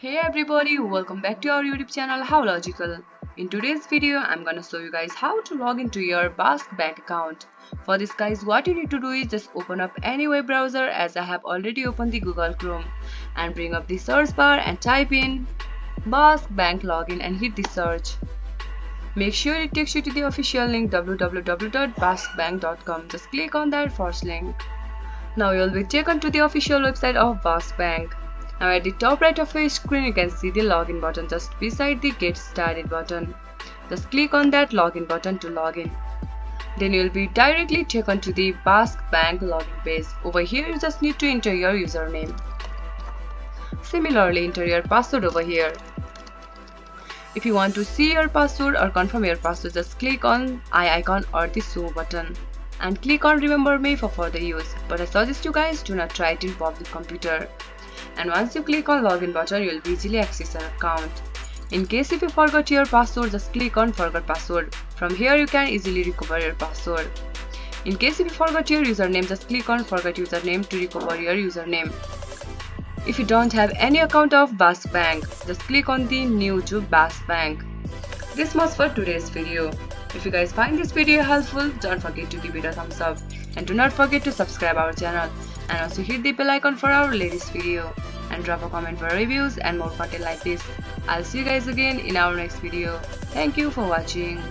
Hey everybody, welcome back to our YouTube channel How Logical. In today's video, I'm gonna show you guys how to log into your Bask bank account. For this guys, what you need to do is just open up any web browser as I have already opened the Google Chrome and bring up the search bar and type in Bask bank login and hit the search. Make sure it takes you to the official link www.baskbank.com. Just click on that first link. Now you'll be taken to the official website of Bask Bank. Now at the top right of your screen you can see the login button just beside the get started button. Just click on that login button to log in. Then you will be directly taken to the Bask Bank login page. Over here you just need to enter your username. Similarly enter your password over here. If you want to see your password or confirm your password, just click on I icon or the show button and click on remember me for further use. But I suggest you guys do not try it in public computer. And once you click on login button, you will easily access your account. In case if you forgot your password, just click on forgot password. From here you can easily recover your password. In case if you forgot your username, just click on forget username to recover your username. If you don't have any account of Bask Bank, just click on the new to Bask Bank. This much for today's video. If you guys find this video helpful, don't forget to give it a thumbs up and do not forget to subscribe our channel and also hit the bell icon for our latest video and drop a comment for reviews and more content like this. I'll see you guys again in our next video. Thank you for watching.